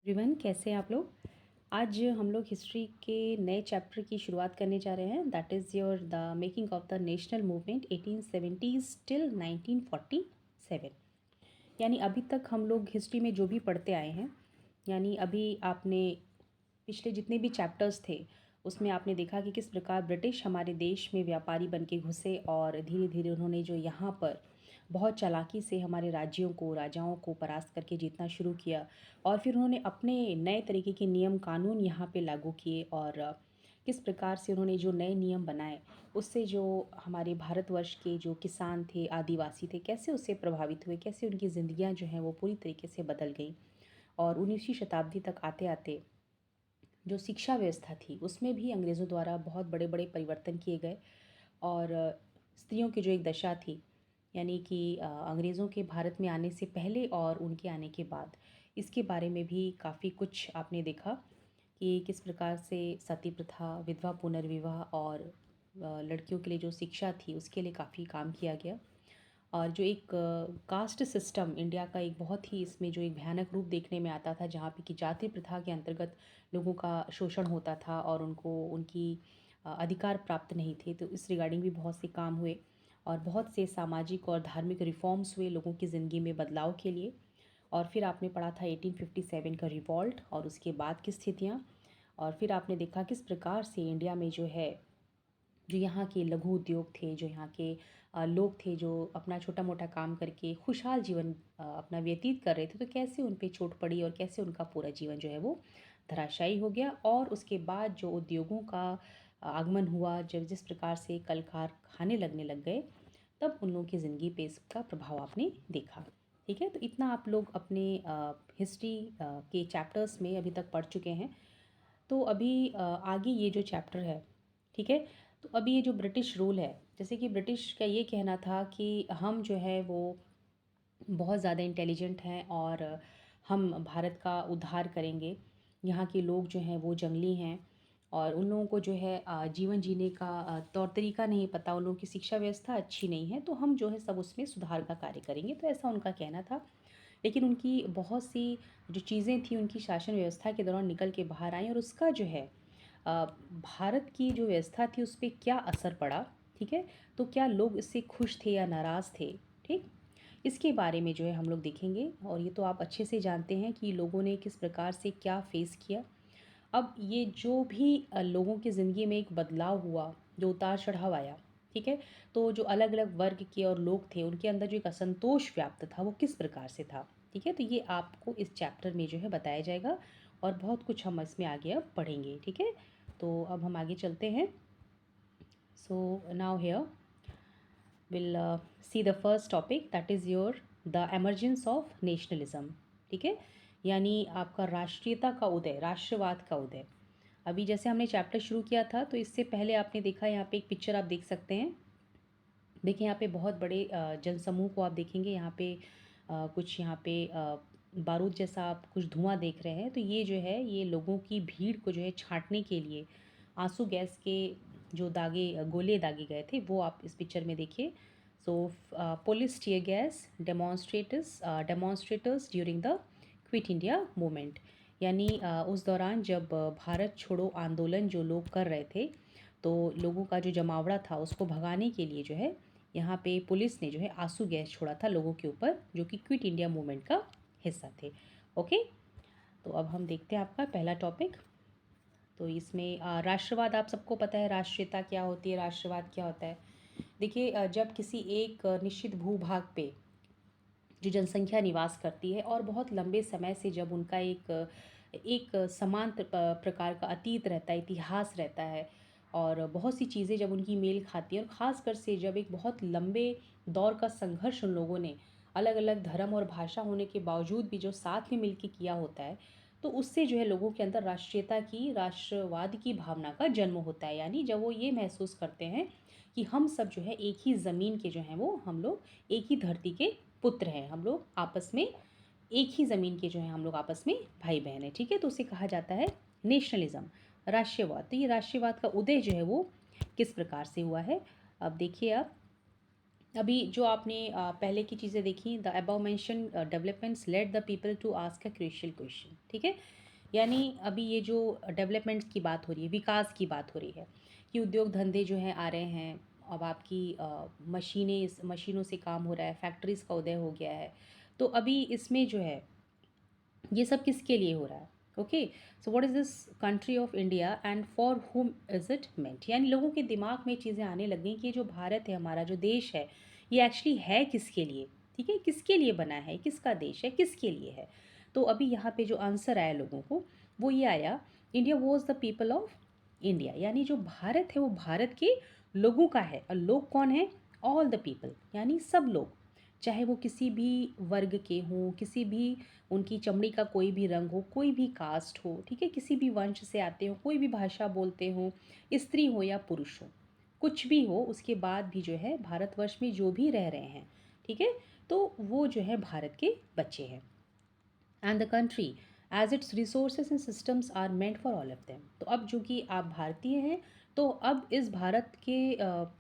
Everyone, कैसे हैं आप लोग। आज हम लोग हिस्ट्री के नए चैप्टर की शुरुआत करने जा रहे हैं। That is your the making of the national movement 1870s till 1947। यानी अभी तक हम लोग हिस्ट्री में जो भी पढ़ते आए हैं, यानी अभी आपने पिछले जितने भी चैप्टर्स थे उसमें आपने देखा कि किस प्रकार ब्रिटिश हमारे देश में व्यापारी बन के घुसे और धीरे धीरे उन्होंने जो यहाँ पर बहुत चालाकी से हमारे राज्यों को राजाओं को परास्त करके जीतना शुरू किया। और फिर उन्होंने अपने नए तरीके के नियम कानून यहाँ पे लागू किए और किस प्रकार से उन्होंने जो नए नियम बनाए उससे जो हमारे भारतवर्ष के जो किसान थे, आदिवासी थे, कैसे उससे प्रभावित हुए, कैसे उनकी ज़िंदगियाँ जो हैं वो पूरी तरीके से बदल गई। और 19वीं शताब्दी तक आते आते जो शिक्षा व्यवस्था थी उसमें भी अंग्रेज़ों द्वारा बहुत बड़े बड़े परिवर्तन किए गए। और स्त्रियों की जो एक दशा थी, यानी कि अंग्रेज़ों के भारत में आने से पहले और उनके आने के बाद, इसके बारे में भी काफ़ी कुछ आपने देखा कि किस प्रकार से सती प्रथा, विधवा पुनर्विवाह और लड़कियों के लिए जो शिक्षा थी उसके लिए काफ़ी काम किया गया। और जो एक कास्ट सिस्टम इंडिया का एक बहुत ही इसमें जो एक भयानक रूप देखने में आता था, जहाँ पे कि जाति प्रथा के अंतर्गत लोगों का शोषण होता था और उनको उनकी अधिकार प्राप्त नहीं थे, तो इस रिगार्डिंग भी बहुत से काम हुए और बहुत से सामाजिक और धार्मिक रिफॉर्म्स हुए लोगों की ज़िंदगी में बदलाव के लिए। और फिर आपने पढ़ा था 1857 का रिवॉल्ट और उसके बाद की स्थितियाँ। और फिर आपने देखा किस प्रकार से इंडिया में जो है, जो यहाँ के लघु उद्योग थे, जो यहाँ के लोग थे जो अपना छोटा मोटा काम करके खुशहाल जीवन अपना व्यतीत कर रहे थे, तो कैसे उन पे चोट पड़ी और कैसे उनका पूरा जीवन जो है वो धराशायी हो गया। और उसके बाद जो उद्योगों का आगमन हुआ, जब जिस प्रकार से कल कारखाने लगने लग गए, तब उन लोगों की ज़िंदगी पे इसका प्रभाव आपने देखा। ठीक है, तो इतना आप लोग अपने हिस्ट्री के चैप्टर्स में अभी तक पढ़ चुके हैं। तो अभी आगे ये जो चैप्टर है, ठीक है, तो अभी ये जो ब्रिटिश रूल है, जैसे कि ब्रिटिश का ये कहना था कि हम जो है वो बहुत ज़्यादा इंटेलिजेंट हैं और हम भारत का उद्धार करेंगे। यहाँ के लोग जो हैं वो जंगली हैं और उन लोगों को जो है जीवन जीने का तौर तरीका नहीं पता, उन लोगों की शिक्षा व्यवस्था अच्छी नहीं है, तो हम जो है सब उसमें सुधार का कार्य करेंगे। तो ऐसा उनका कहना था। लेकिन उनकी बहुत सी जो चीज़ें थी उनकी शासन व्यवस्था के दौरान निकल के बाहर आई और उसका जो है भारत की जो व्यवस्था थी उस पे क्या असर पड़ा। ठीक है, तो क्या लोग इससे खुश थे या नाराज़ थे। ठीक, इसके बारे में जो है हम लोग देखेंगे और ये तो आप अच्छे से जानते हैं कि लोगों ने किस प्रकार से क्या फेस किया। अब ये जो भी लोगों की ज़िंदगी में एक बदलाव हुआ, जो उतार चढ़ाव आया, ठीक है, तो जो अलग अलग वर्ग के और लोग थे उनके अंदर जो एक असंतोष व्याप्त था वो किस प्रकार से था। ठीक है, तो ये आपको इस चैप्टर में जो है बताया जाएगा और बहुत कुछ हम इसमें आगे अब पढ़ेंगे। ठीक है, तो अब हम आगे चलते हैं। So now here will see the first topic, that is your the emergence of nationalism. ठीक है, यानी आपका राष्ट्रीयता का उदय, राष्ट्रवाद का उदय। अभी जैसे हमने चैप्टर शुरू किया था तो इससे पहले आपने देखा, यहाँ पे एक पिक्चर आप देख सकते हैं। देखिए यहाँ पे बहुत बड़े जनसमूह को आप देखेंगे, यहाँ पे कुछ यहाँ पे बारूद जैसा आप कुछ धुआं देख रहे हैं, तो ये जो है ये लोगों की भीड़ को जो है छांटने के लिए आंसू गैस के जो दागे गोले दागे गए थे वो आप इस पिक्चर में देखिए। So police tear gas demonstrators during the quit India movement. यानी उस दौरान जब भारत छोड़ो आंदोलन जो लोग कर रहे थे, तो लोगों का जो जमावड़ा था उसको भगाने के लिए जो है यहाँ पे पुलिस ने जो है आंसू गैस छोड़ा था लोगों के ऊपर, जो कि क्विट इंडिया मूवमेंट का हिस्सा थे। ओके, तो अब हम देखते हैं आपका पहला टॉपिक। तो इसमें राष्ट्रवाद, आप सबको पता है राष्ट्रीयता क्या होती है, राष्ट्रवाद क्या होता है। देखिए जब किसी एक निश्चित भूभाग पे जो जनसंख्या निवास करती है और बहुत लंबे समय से जब उनका एक समान प्रकार का अतीत रहता है, इतिहास रहता है और बहुत सी चीज़ें जब उनकी मेल खाती हैं, और ख़ासकर से जब एक बहुत लंबे दौर का संघर्ष उन लोगों ने अलग अलग धर्म और भाषा होने के बावजूद भी जो साथ में मिलके किया होता है, तो उससे जो है लोगों के अंदर राष्ट्रीयता की, राष्ट्रवाद की भावना का जन्म होता है। यानी जब वो ये महसूस करते हैं कि हम सब जो है एक ही ज़मीन के जो हैं वो, हम लोग एक ही धरती के पुत्र हैं, हम लोग आपस में एक ही ज़मीन के जो हैं, हम लोग आपस में भाई बहन हैं। ठीक है, तो उसे कहा जाता है नेशनलिज्म, राष्ट्रीयवाद। तो ये राष्ट्रीयवाद का उदय जो है वो किस प्रकार से हुआ है, अब देखिए आप। अभी जो आपने पहले की चीज़ें देखी, the above mentioned developments led the people to ask a crucial question, ठीक है। यानी अभी ये जो डेवलपमेंट की बात हो रही है, विकास की बात हो रही है, कि उद्योग धंधे जो हैं आ रहे हैं, अब आपकी मशीनों से काम हो रहा है, फैक्ट्रीज़ का उदय हो गया है। तो अभी इसमें जो है ये सब किसके लिए हो रहा है? Okay, so what is this country of India and for हुम इज़ इट मेंट? यानी लोगों के दिमाग में चीज़ें आने लग गई कि ये जो भारत है, हमारा जो देश है, ये एक्चुअली है किसके लिए? ठीक है, किसके लिए बना है, किसका देश है, किसके लिए है? तो अभी यहाँ पे जो आंसर आया लोगों को, वो ये आया, India was the people of India. यानी जो भारत है वो भारत के लोगों का है। और लोग कौन है? ऑल द पीपल, यानी सब लोग, चाहे वो किसी भी वर्ग के हों, किसी भी उनकी चमड़ी का कोई भी रंग हो, कोई भी कास्ट हो, ठीक है, किसी भी वंश से आते हो, कोई भी भाषा बोलते हो, स्त्री हो या पुरुष हो, कुछ भी हो, उसके बाद भी जो है भारतवर्ष में जो भी रह रहे हैं, ठीक है, तो वो जो है भारत के बच्चे हैं। And the country as its resources and systems are meant for all of them. तो अब जो कि आप भारतीय हैं, तो अब इस भारत के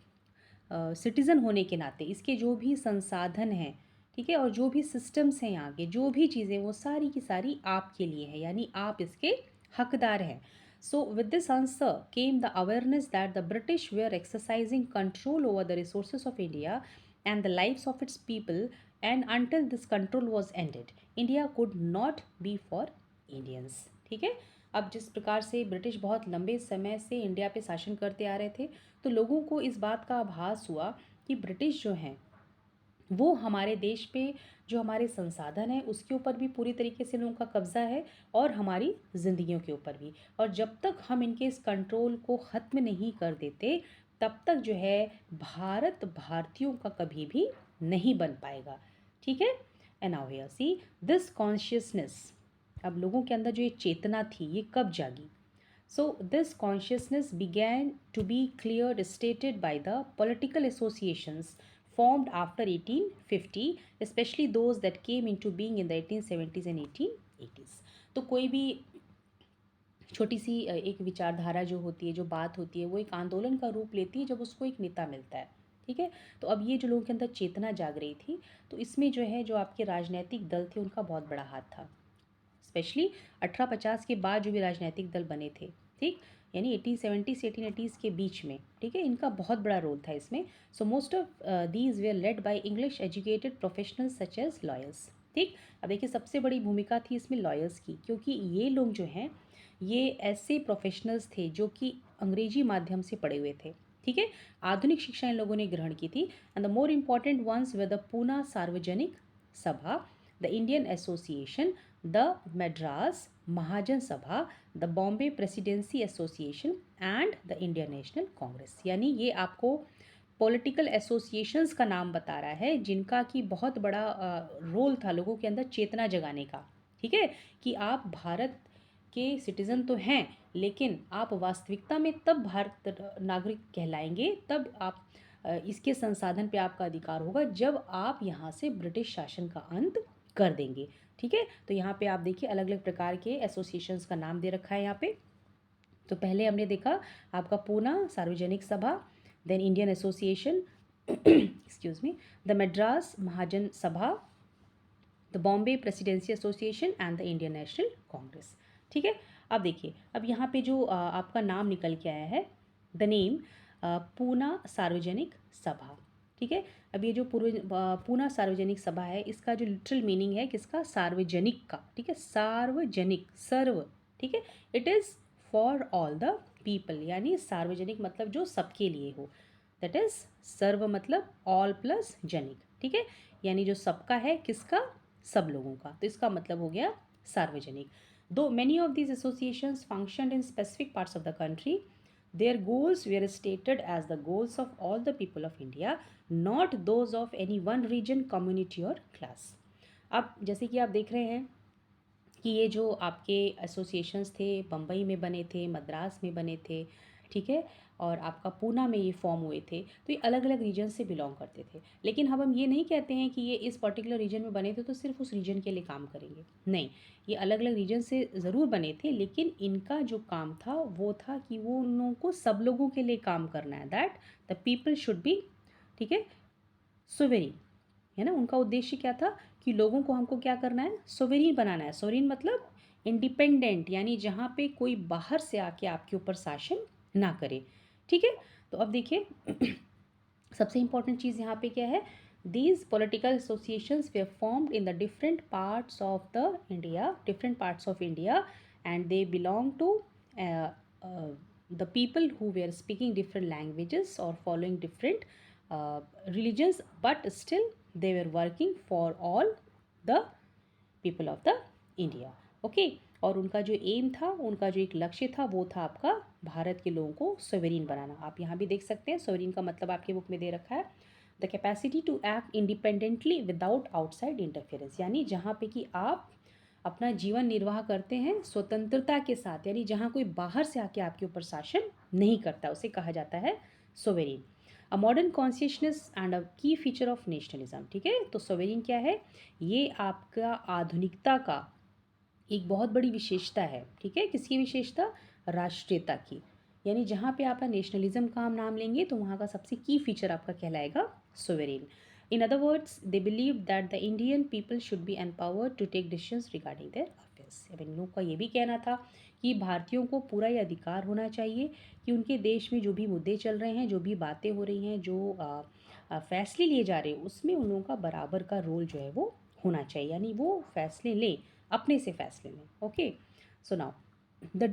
सिटीज़न होने के नाते इसके जो भी संसाधन हैं, ठीक है, और जो भी सिस्टम्स हैं यहाँ के, जो भी चीज़ें, वो सारी की सारी आपके लिए है, यानी आप इसके हकदार हैं। So with this answer came the awareness that the British were exercising control over the resources of India and the lives of its people, and until this control was ended India could not be for Indians. ठीक है, अब जिस प्रकार से British बहुत लंबे समय से इंडिया पे शासन करते आ रहे थे, तो लोगों को इस बात का आभास हुआ कि ब्रिटिश जो हैं वो हमारे देश पे जो हमारे संसाधन हैं उसके ऊपर भी पूरी तरीके से लोगों का कब्ज़ा है, और हमारी ज़िंदगियों के ऊपर भी। और जब तक हम इनके इस कंट्रोल को ख़त्म नहीं कर देते, तब तक जो है भारत भारतीयों का कभी भी नहीं बन पाएगा। ठीक है, and now here see this consciousness, अब लोगों के अंदर जो ये चेतना थी ये कब जागी? So, this consciousness began to be cleared stated by the political associations formed after 1850, especially those that came into being in the 1870s and 1880s. तो कोई भी छोटी सी एक विचारधारा जो होती है, जो बात होती है, वो एक आंदोलन का रूप लेती है जब उसको एक नेता मिलता है। ठीक है, तो अब ये जो लोगों के अंदर चेतना जाग रही थी, तो इसमें जो है जो आपके राजनीतिक दल थे उनका बहुत बड़ा हाथ था। स्पेशली 1850 के बाद जो भी राजनीतिक दल बने थे, ठीक, यानी 1870 से 1880 के बीच में, ठीक है, इनका बहुत बड़ा रोल था इसमें। So most of these were led by English educated professionals such as lawyers. ठीक, अब देखिए सबसे बड़ी भूमिका थी इसमें लॉयर्स की, क्योंकि ये लोग जो हैं ये ऐसे प्रोफेशनल्स थे जो कि अंग्रेजी माध्यम से पढ़े हुए थे। ठीक है, आधुनिक शिक्षा इन लोगों ने ग्रहण की थी। And the more important ones were the Poona Sarvajanik Sabha, the Indian Association, the Madras Mahajan Sabha, the Bombay Presidency Association and the Indian National Congress. यानी ये आपको पॉलिटिकल एसोसिएशंस का नाम बता रहा है जिनका कि बहुत बड़ा रोल था लोगों के अंदर चेतना जगाने का। ठीक है, कि आप भारत के सिटीज़न तो हैं, लेकिन आप वास्तविकता में तब भारत नागरिक कहलाएंगे, तब आप इसके संसाधन पे आपका अधिकार होगा जब आप यहाँ से ब्रिटिश शासन का अंत कर देंगे। ठीक है, तो यहाँ पे आप देखिए अलग अलग प्रकार के एसोसिएशंस का नाम दे रखा है यहाँ पे। तो पहले हमने देखा आपका Poona Sarvajanik Sabha, then Indian Association, excuse me, the Madras Mahajan Sabha, the Bombay Presidency Association and the Indian National Congress. ठीक है, अब देखिए अब यहाँ पे जो आपका नाम निकल के आया है, द नेम पूना सार्वजनिक सभा। ठीक है, अब ये जो पूना सार्वजनिक सभा है, इसका जो लिटरल मीनिंग है किसका? सार्वजनिक का। ठीक है, सार्वजनिक, सर्व, ठीक है, it is for all the people, यानी सार्वजनिक मतलब जो सबके लिए हो, दैट इज सर्व मतलब ऑल प्लस जनिक। ठीक है, यानी जो सबका है, किसका? सब लोगों का, तो इसका मतलब हो गया सार्वजनिक। दो many of these associations functioned in specific parts of the country, their goals were stated as the goals of all the people of India, not those of any one region, community or class. अब जैसे कि आप देख रहे हैं कि ये जो आपके एसोसिएशंस थे बम्बई में बने थे, मद्रास में बने थे, ठीक है, और आपका पूना में ये फॉर्म हुए थे, तो ये अलग अलग रीजन से बिलोंग करते थे। लेकिन अब हम ये नहीं कहते हैं कि ये इस पर्टिकुलर रीजन में बने थे तो सिर्फ उस रीजन के लिए काम करेंगे, नहीं, ये अलग अलग रीजन से ज़रूर बने थे, लेकिन इनका जो काम था वो था कि वो उन लोगों को सब लोगों के लिए काम करना है, that the people should B, ठीक है, सोवेरीन, है ना। उनका उद्देश्य क्या था कि लोगों को हमको क्या करना है, सोवेरीन बनाना है। सोवेरीन मतलब इंडिपेंडेंट, यानी जहाँ पे कोई बाहर से आके आपके ऊपर शासन ना करे। ठीक है, तो अब देखिए सबसे इंपॉर्टेंट चीज़ यहाँ पे क्या है, these political associations were formed in the different parts of the India, different parts of India, and they belong to the people who were speaking different languages or following different religions, but still they were working for all the people of the India. Okay, और उनका जो M था, उनका जो एक लक्ष्य था, वो था आपका भारत के लोगों को सोवेरीन बनाना। आप यहाँ भी देख सकते हैं, सोवेरीन का मतलब आपके बुक में दे रखा है, the capacity to act independently without outside interference, यानी जहाँ पे कि आप अपना जीवन निर्वाह करते हैं स्वतंत्रता के साथ, यानी जहाँ कोई बाहर से आके आपके ऊपर शासन नहीं करता, उसे कहा जाता है sovereign. A modern consciousness and a key feature of nationalism. ठीक है, तो सोवेरीन क्या है, ये आपका आधुनिकता का एक बहुत बड़ी विशेषता है। ठीक है, किसकी विशेषता, राष्ट्रीयता की, यानी जहाँ पे आप नेशनलिज्म का हम नाम लेंगे तो वहाँ का सबसे की फीचर आपका कहलाएगा sovereign. In other words, they believe that the Indian people should be empowered to take decisions regarding their affairs. अब इन लोगों का ये भी कहना था कि भारतीयों को पूरा ये अधिकार होना चाहिए कि उनके देश में जो भी मुद्दे चल रहे हैं, जो भी बातें हो रही हैं, जो फैसले लिए जा रहे हैं, उसमें उन लोगों का बराबर का रोल जो है वो होना चाहिए, यानी वो फैसले लें, अपने से फैसले लें। Okay, so now the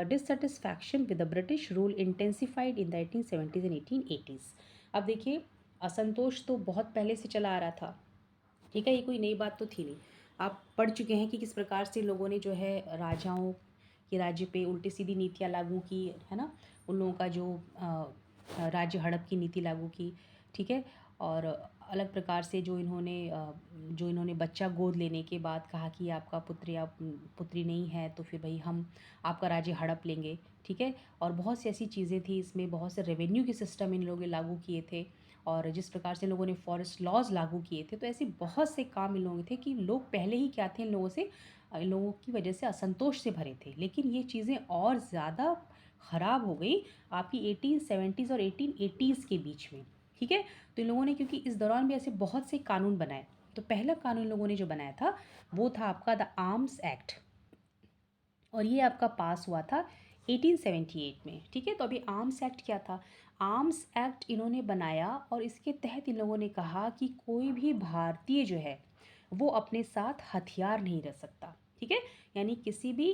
dissatisfaction with the British rule intensified in the 1870s and 1880s। अब देखिए, असंतोष तो बहुत पहले से चला आ रहा था। ठीक है, ये कोई नई बात तो थी नहीं। आप पढ़ चुके हैं कि किस प्रकार से लोगों ने जो है राजाओं के राज्य पे उल्टी सीधी नीतियाँ लागू की, है ना। उन लोगों का जो राज्य हड़प की नीति लागू की। ठीक है, और अलग प्रकार से जो इन्होंने बच्चा गोद लेने के बाद कहा कि आपका पुत्र या पुत्री नहीं है तो फिर भाई हम आपका राज्य हड़प लेंगे। ठीक है, और बहुत सी ऐसी चीज़ें थी इसमें, बहुत से रेवेन्यू के सिस्टम इन लोगों ने लागू किए थे, और जिस प्रकार से लोगों ने फॉरेस्ट लॉज लागू किए थे, तो ऐसे बहुत से काम इन लोगों के थे कि लोग पहले ही क्या थे, इन लोगों की वजह से असंतोष से भरे थे। लेकिन ये चीज़ें और ज़्यादा ख़राब हो गई आपकी 1870s और 1880s के बीच में। ठीक है, तो इन लोगों ने, क्योंकि इस दौरान भी ऐसे बहुत से कानून बनाए, तो पहला कानून इन लोगों ने जो बनाया था वो था आपका द आर्म्स एक्ट, और ये आपका पास हुआ था 1878 में। ठीक है, तो अभी आर्म्स एक्ट क्या था, आर्म्स एक्ट इन्होंने बनाया और इसके तहत इन लोगों ने कहा कि कोई भी भारतीय जो है वो अपने साथ हथियार नहीं रख सकता। ठीक है, यानी किसी भी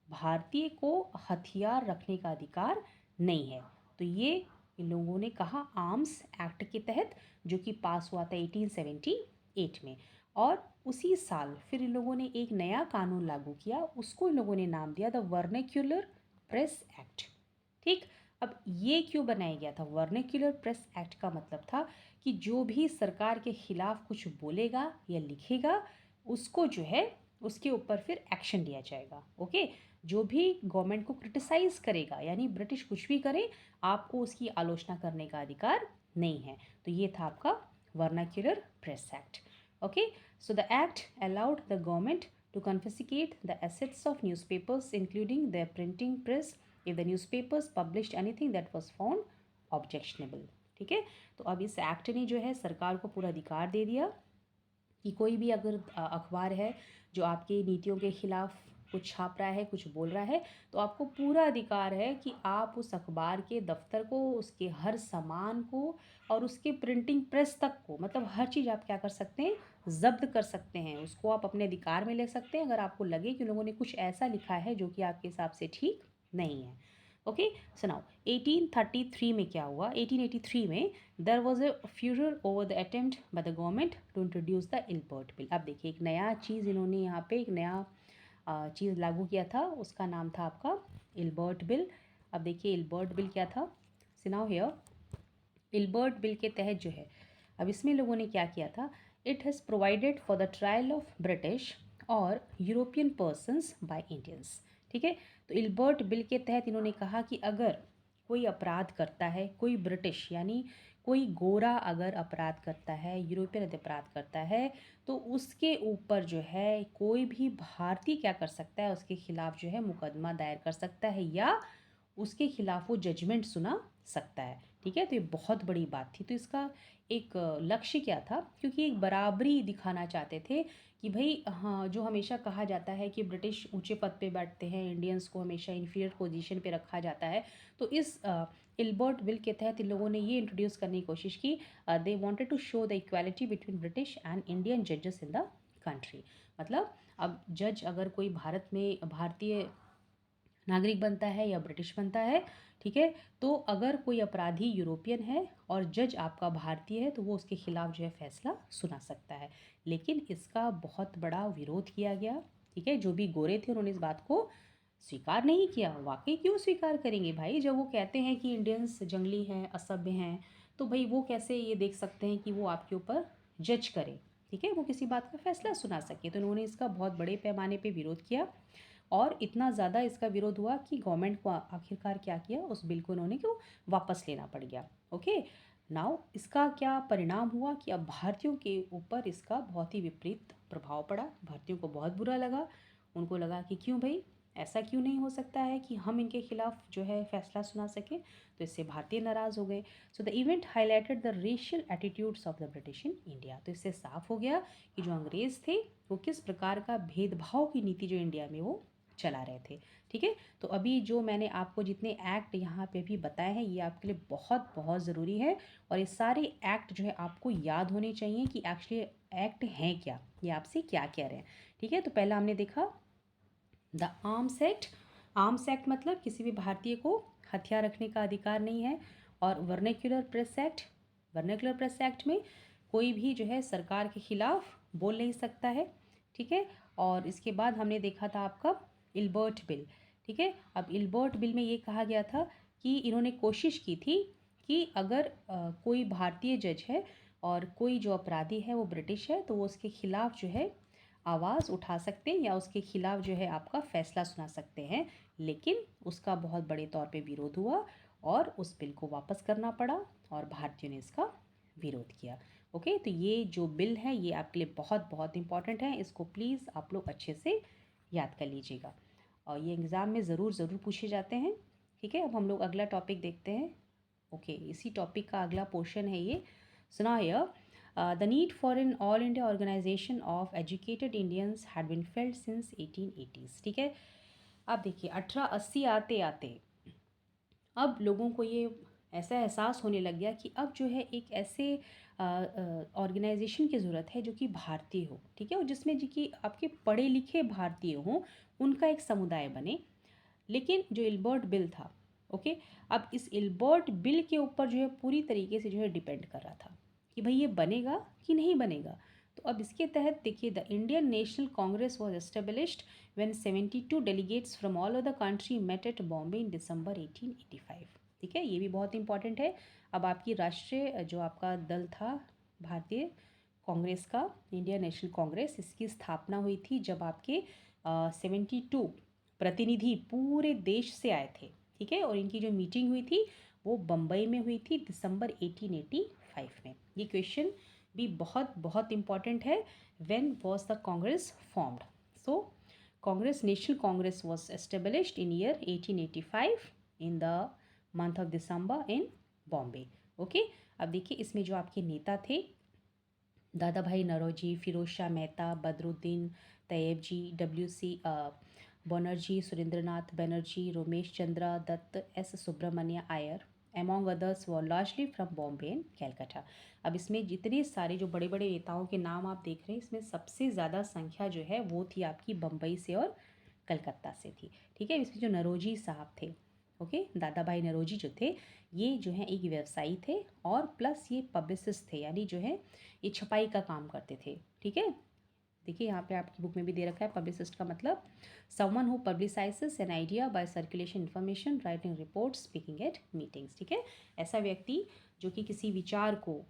भारतीय को हथियार रखने का अधिकार नहीं है। तो ये इन लोगों ने कहा आर्म्स एक्ट के तहत, जो कि पास हुआ था 1878 में। और उसी साल फिर इन लोगों ने एक नया कानून लागू किया, उसको इन लोगों ने नाम दिया द वर्नेक्युलर प्रेस एक्ट। ठीक, अब ये क्यों बनाया गया था, वर्नेक्युलर प्रेस एक्ट का मतलब था कि जो भी सरकार के खिलाफ कुछ बोलेगा या लिखेगा, उसको जो है उसके ऊपर फिर एक्शन लिया जाएगा। ओके, जो भी गवर्नमेंट को क्रिटिसाइज करेगा, यानी ब्रिटिश कुछ भी करे, आपको उसकी आलोचना करने का अधिकार नहीं है। तो ये था आपका vernacular press act. Okay, so the act allowed the government to confiscate the assets of newspapers, including their printing press, if the newspapers published anything that was found objectionable. ठीक है, तो अब इस एक्ट ने जो है सरकार को पूरा अधिकार दे दिया कि कोई भी अगर अखबार है जो आपकी नीतियों के खिलाफ कुछ छाप रहा है, कुछ बोल रहा है, तो आपको पूरा अधिकार है कि आप उस अखबार के दफ्तर को, उसके हर सामान को और उसके प्रिंटिंग प्रेस तक को, मतलब हर चीज़ आप क्या कर सकते हैं, जब्त कर सकते हैं, उसको आप अपने अधिकार में ले सकते हैं अगर आपको लगे कि लोगों ने कुछ ऐसा लिखा है जो कि आपके हिसाब से ठीक नहीं है। ओके, सुनाओ 1833 में क्या हुआ, 1883 में there was a furore over the attempt by the government to introduce the Ilbert bill. अब देखिए, एक नया चीज़ इन्होंने यहाँ पे एक नया चीज़ लागू किया था, उसका नाम था आपका इल्बर्ट बिल। अब देखिए इल्बर्ट बिल क्या था, सुनाओ हियर, इल्बर्ट बिल के तहत जो है, अब इसमें लोगों ने क्या किया था, it has provided for the trial of British और यूरोपियन पर्सनस बाय इंडियंस। ठीक है, तो इल्बर्ट बिल के तहत इन्होंने कहा कि अगर कोई अपराध करता है, कोई ब्रिटिश यानी कोई गोरा अगर अपराध करता है, यूरोपियन अपराध करता है, तो उसके ऊपर जो है कोई भी भारतीय क्या कर सकता है, उसके खिलाफ जो है मुकदमा दायर कर सकता है या उसके खिलाफ वो जजमेंट सुना सकता है। ठीक है। तो ये बहुत बड़ी बात थी। तो इसका एक लक्ष्य क्या था, क्योंकि एक बराबरी दिखाना चाहते थे कि भाई हाँ, जो हमेशा कहा जाता है कि ब्रिटिश ऊंचे पद पे बैठते हैं, इंडियंस को हमेशा इन्फीरियर पोजीशन पे रखा जाता है। तो इस इल्बर्ट बिल के तहत इन लोगों ने ये इंट्रोड्यूस करने की कोशिश की, they wanted to show the equality between British and Indian जजेस इन द कंट्री। मतलब अब जज अगर कोई भारत में भारतीय नागरिक बनता है या ब्रिटिश बनता है, ठीक है, तो अगर कोई अपराधी यूरोपियन है और जज आपका भारतीय है तो वो उसके खिलाफ जो है फैसला सुना सकता है। लेकिन इसका बहुत बड़ा विरोध किया गया, ठीक है। जो भी गोरे थे उन्होंने इस बात को स्वीकार नहीं किया। वाकई क्यों स्वीकार करेंगे भाई, जब वो कहते हैं कि इंडियंस जंगली हैं, असभ्य हैं, तो भाई वो कैसे ये देख सकते हैं कि वो आपके ऊपर जज करे, ठीक है, वो किसी बात का फैसला सुना सके। तो उन्होंने इसका बहुत बड़े पैमाने पे विरोध किया और इतना ज़्यादा इसका विरोध हुआ कि गवर्नमेंट को आखिरकार क्या किया, उस बिल को उन्होंने क्यों वापस लेना पड़ गया। ओके, नाउ इसका क्या परिणाम हुआ कि अब भारतीयों के ऊपर इसका बहुत ही विपरीत प्रभाव पड़ा। भारतीयों को बहुत बुरा लगा। उनको लगा कि क्यों भाई, ऐसा क्यों नहीं हो सकता है कि हम इनके खिलाफ जो है फैसला सुना सकें। तो इससे भारतीय नाराज़ हो गए। So the event highlighted the racial attitudes of the British in India. तो इससे साफ हो गया कि जो अंग्रेज़ थे वो किस प्रकार का भेदभाव की नीति जो इंडिया में वो चला रहे थे, ठीक है। तो अभी जो मैंने आपको जितने एक्ट यहाँ पे भी बताए हैं ये आपके लिए बहुत बहुत ज़रूरी है। और ये सारे एक्ट जो है आपको याद होने चाहिए कि एक्चुअली एक्ट हैं क्या, ये आपसे क्या कह रहे हैं, ठीक है। तो पहला हमने देखा the arms act. Arms act मतलब किसी भी भारतीय को हथियार रखने का अधिकार नहीं है। और vernacular press act, vernacular press act में कोई भी जो है सरकार के खिलाफ बोल नहीं सकता है, ठीक है। और इसके बाद हमने देखा था आपका इल्बर्ट बिल, ठीक है। अब इल्बर्ट बिल में ये कहा गया था कि इन्होंने कोशिश की थी कि अगर कोई भारतीय जज है और कोई जो अपराधी है वो ब्रिटिश है तो वो उसके खिलाफ जो है आवाज़ उठा सकते हैं या उसके खिलाफ जो है आपका फैसला सुना सकते हैं। लेकिन उसका बहुत बड़े तौर पे विरोध हुआ और उस बिल को वापस करना पड़ा और भारतीयों ने इसका विरोध किया। ओके, तो ये जो बिल है ये आपके लिए बहुत बहुत इंपॉर्टेंट है। इसको प्लीज़ आप लोग अच्छे से याद कर लीजिएगा और ये एग्ज़ाम में ज़रूर ज़रूर पूछे जाते हैं, ठीक है। अब हम लोग अगला टॉपिक देखते हैं। ओके, इसी टॉपिक का अगला पोर्शन है ये। सुना है the need for an all India organisation of educated Indians had been felt since 1880s, ठीक है। अब देखिए 1880 आते आते अब लोगों को ये ऐसा एहसास होने लग गया कि अब जो है एक ऐसे ऑर्गेनाइजेशन की ज़रूरत है जो कि भारतीय हो, ठीक है, और जिसमें जी कि आपके पढ़े लिखे भारतीय हों, उनका एक समुदाय बने। लेकिन जो इल्बर्ट बिल था, ओके, अब इस इल्बर्ट बिल के ऊपर जो है पूरी तरीके से जो है डिपेंड कर रहा था कि भाई ये बनेगा कि नहीं बनेगा। तो अब इसके तहत देखिए the Indian National Congress was established when 72 delegates from all over the country met at Bombay in December 1885, ठीक है, ये भी बहुत इंपॉर्टेंट है। अब आपकी राष्ट्रीय जो आपका दल था भारतीय कांग्रेस का, इंडियन नेशनल कांग्रेस, इसकी स्थापना हुई थी जब आपके 72 प्रतिनिधि पूरे देश से आए थे, ठीक है। और इनकी जो मीटिंग हुई थी वो बम्बई में हुई थी दिसंबर 1885 में। ये क्वेश्चन भी बहुत बहुत इंपॉर्टेंट है। When was the Congress formed? So Congress, National Congress was established in year 1885 in the month of December in Bombay. Okay, अब देखिए इसमें जो आपके नेता थे Dadabhai Naoroji, Pherozeshah Mehta, Badruddin Tyabji, WC Bonnerjee, Surendranath Banerjee, Romesh Chunder Dutt, S Subramania Iyer, among others were largely from Bombay and Calcutta. अब इसमें जितने सारे जो बड़े बड़े नेताओं के नाम आप देख रहे हैं इसमें सबसे ज़्यादा संख्या जो है वो थी आपकी बम्बई से और कलकत्ता से थी, ठीक है। इसमें जो नरोजी साहब थे, ओके, दादा भाई नरोजी जो थे ये जो है एक व्यवसायी थे और प्लस ये पब्लिसिस्ट थे, यानी जो है ये छपाई का काम करते थे, ठीक है। देखिए यहाँ पे आपकी बुक में भी दे रखा है पब्लिसिस्ट का मतलब someone who publicizes an idea by circulation information, writing report, speaking at meetings, ठीक है। ऐसा व्यक्ति जो कि किसी विचार को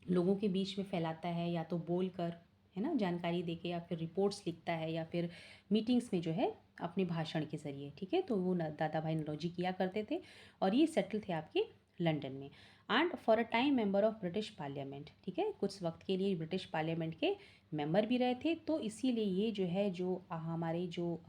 लोगों के बीच में फैलाता है या तो बोल कर, है ना, जानकारी देके, या फिर रिपोर्ट्स लिखता है, या फिर मीटिंग्स में जो है अपने भाषण के ज़रिए, ठीक है। तो वो दादा भाई नौरोजी किया करते थे और ये सेटल थे आपके लंदन में। And for a time member of British parliament, ठीक है, कुछ वक्त के लिए ब्रिटिश पार्लियामेंट के मेंबर भी रहे थे। तो इसीलिए ये जो है जो हमारे जो